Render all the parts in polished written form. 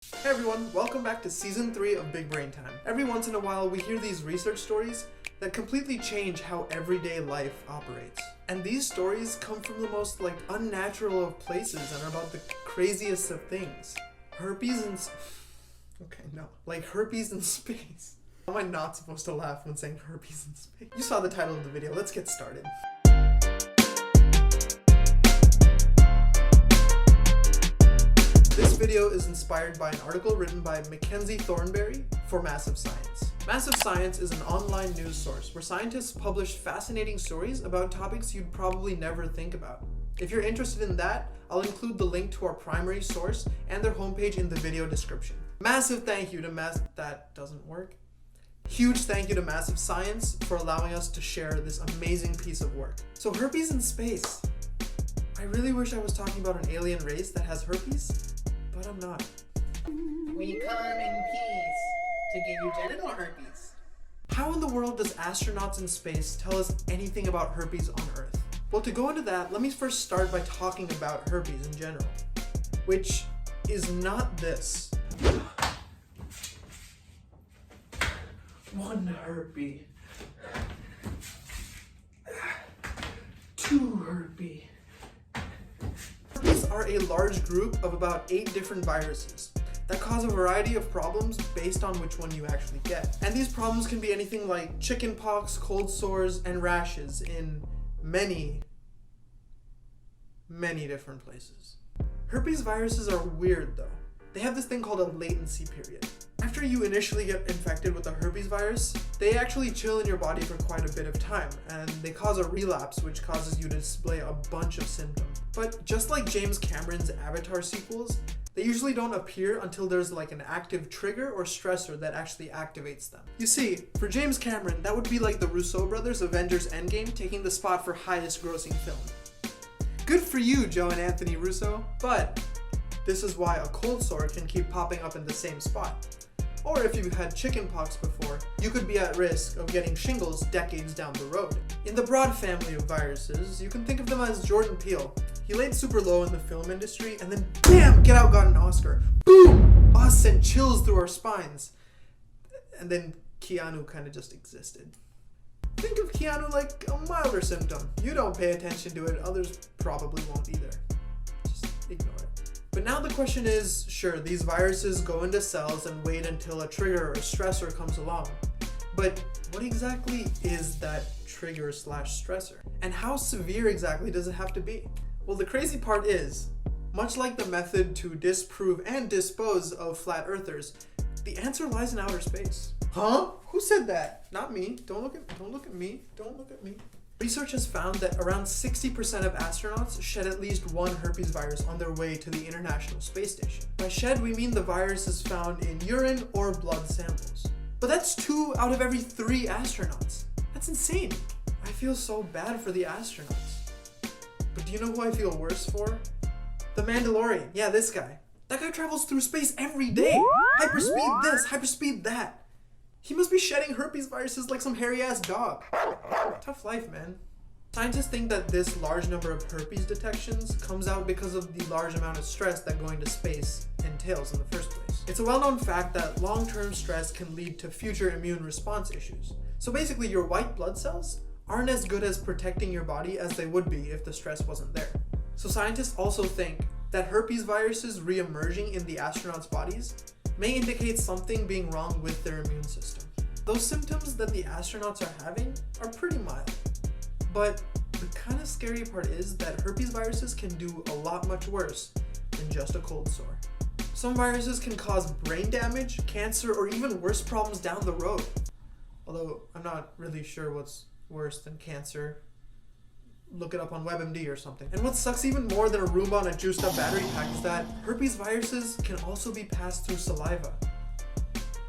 Hey everyone, welcome back to Season 3 of Big Brain Time. Every once in a while we hear these research stories that completely change how everyday life operates. And these stories come from the most unnatural of places and are about the craziest of things. Herpes in herpes in space. How am I not supposed to laugh when saying herpes in space? You saw the title of the video, let's get started. This video is inspired by an article written by Mackenzie Thornberry for Massive Science. Massive Science is an online news source where scientists publish fascinating stories about topics you'd probably never think about. If you're interested in that, I'll include the link to our primary source and their homepage in the video description. Massive thank you to that doesn't work. Huge thank you to Massive Science for allowing us to share this amazing piece of work. So herpes in space. I really wish I was talking about an alien race that has herpes, but I'm not. We come in peace to give you genital herpes. How in the world does astronauts in space tell us anything about herpes on Earth? Well, to go into that, let me first start by talking about herpes in general, which is not this. One herpes. Two herpes. Herpes are a large group of about 8 different viruses that cause a variety of problems based on which one you actually get. And these problems can be anything like chickenpox, cold sores, and rashes in many different places. Herpes viruses are weird though. They have this thing called a latency period. After you initially get infected with a herpes virus, they actually chill in your body for quite a bit of time, and they cause a relapse which causes you to display a bunch of symptoms. But just like James Cameron's Avatar sequels, they usually don't appear until there's an active trigger or stressor that actually activates them. You see, for James Cameron, that would be like the Russo brothers' Avengers Endgame taking the spot for highest grossing film. Good for you, Joe and Anthony Russo, but this is why a cold sore can keep popping up in the same spot. Or if you've had chickenpox before, you could be at risk of getting shingles decades down the road. In the broad family of viruses, you can think of them as Jordan Peele. He laid super low in the film industry and then BAM! Get Out got an Oscar. Boom! Us sent chills through our spines. And then Keanu kind of just existed. Think of Keanu like a milder symptom. You don't pay attention to it, others probably won't either. Just ignore it. But now the question is, sure, these viruses go into cells and wait until a trigger or a stressor comes along. But what exactly is that trigger/stressor? And how severe exactly does it have to be? Well, the crazy part is, much like the method to disprove and dispose of flat earthers, the answer lies in outer space. Huh? Who said that? Not me. Don't look at me. Don't look at me. Research has found that around 60% of astronauts shed at least one herpes virus on their way to the International Space Station. By shed, we mean the virus is found in urine or blood samples. But that's 2 out of every 3 astronauts. That's insane. I feel so bad for the astronauts. But do you know who I feel worse for? The Mandalorian. Yeah, this guy. That guy travels through space every day. Hyperspeed this, hyperspeed that. He must be shedding herpes viruses like some hairy-ass dog. Tough life, man. Scientists think that this large number of herpes detections comes out because of the large amount of stress that going to space entails in the first place. It's a well-known fact that long-term stress can lead to future immune response issues. So basically, your white blood cells aren't as good as protecting your body as they would be if the stress wasn't there. So scientists also think that herpes viruses re-emerging in the astronauts' bodies may indicate something being wrong with their immune system. Those symptoms that the astronauts are having are pretty mild. But the kind of scary part is that herpes viruses can do a lot much worse than just a cold sore. Some viruses can cause brain damage, cancer, or even worse problems down the road. Although I'm not really sure what's worse than cancer. Look it up on WebMD or something. And what sucks even more than a Roomba on a juiced up battery pack is that herpes viruses can also be passed through saliva.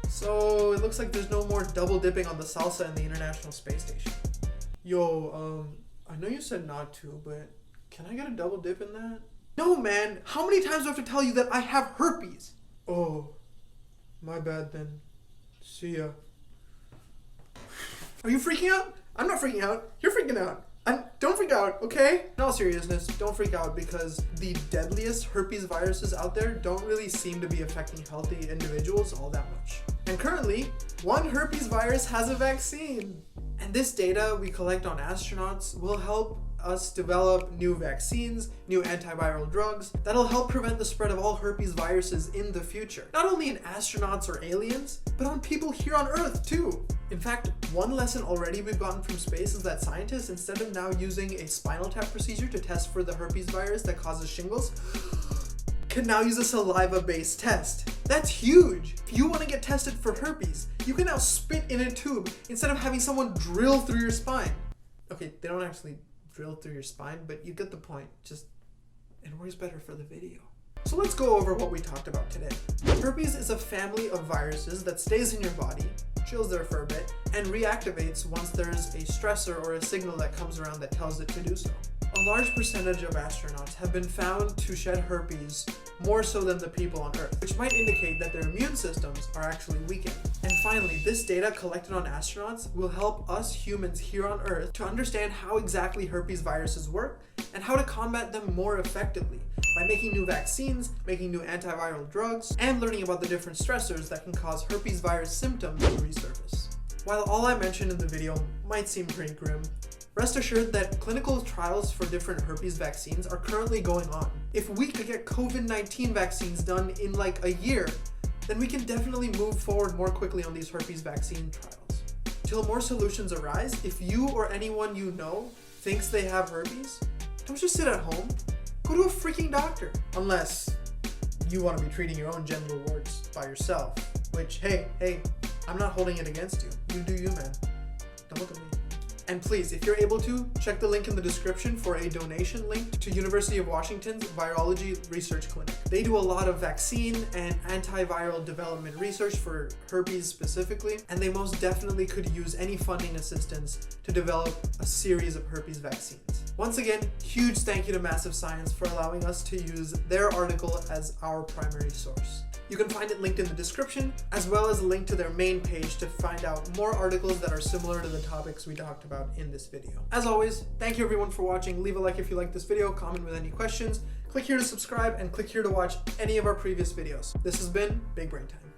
So it looks like there's no more double dipping on the salsa in the International Space Station. Yo, I know you said not to, but can I get a double dip in that? No, man, how many times do I have to tell you that I have herpes? Oh, my bad then. See ya. Are you freaking out? I'm not freaking out. You're freaking out. And don't freak out, okay? In all seriousness, don't freak out because the deadliest herpes viruses out there don't really seem to be affecting healthy individuals all that much. And currently, one herpes virus has a vaccine. And this data we collect on astronauts will help us develop new vaccines, new antiviral drugs that'll help prevent the spread of all herpes viruses in the future. Not only in astronauts or aliens, but on people here on Earth too. In fact, one lesson already we've gotten from space is that scientists, instead of now using a spinal tap procedure to test for the herpes virus that causes shingles, can now use a saliva-based test. That's huge! If you want to get tested for herpes, you can now spit in a tube instead of having someone drill through your spine. Okay, they don't actually drill through your spine, but you get the point. Just, it works better for the video. So let's go over what we talked about today. Herpes is a family of viruses that stays in your body, chills there for a bit, and reactivates once there's a stressor or a signal that comes around that tells it to do so. A large percentage of astronauts have been found to shed herpes more so than the people on Earth, which might indicate that their immune systems are actually weakened. And finally, this data collected on astronauts will help us humans here on Earth to understand how exactly herpes viruses work and how to combat them more effectively by making new vaccines, making new antiviral drugs, and learning about the different stressors that can cause herpes virus symptoms to resurface. While all I mentioned in the video might seem pretty grim, rest assured that clinical trials for different herpes vaccines are currently going on. If we could get COVID-19 vaccines done in like a year, then we can definitely move forward more quickly on these herpes vaccine trials. Till more solutions arise, if you or anyone you know thinks they have herpes, don't just sit at home. Go to a freaking doctor. Unless you want to be treating your own genital warts by yourself, which, hey, I'm not holding it against you. You do you, man. Don't look at me. And please, if you're able to, check the link in the description for a donation link to University of Washington's Virology Research Clinic. They do a lot of vaccine and antiviral development research for herpes specifically, and they most definitely could use any funding assistance to develop a series of herpes vaccines. Once again, huge thank you to Massive Science for allowing us to use their article as our primary source. You can find it linked in the description, as well as a link to their main page to find out more articles that are similar to the topics we talked about in this video. As always, thank you everyone for watching. Leave a like if you like this video, comment with any questions, click here to subscribe, and click here to watch any of our previous videos. This has been Big Brain Time.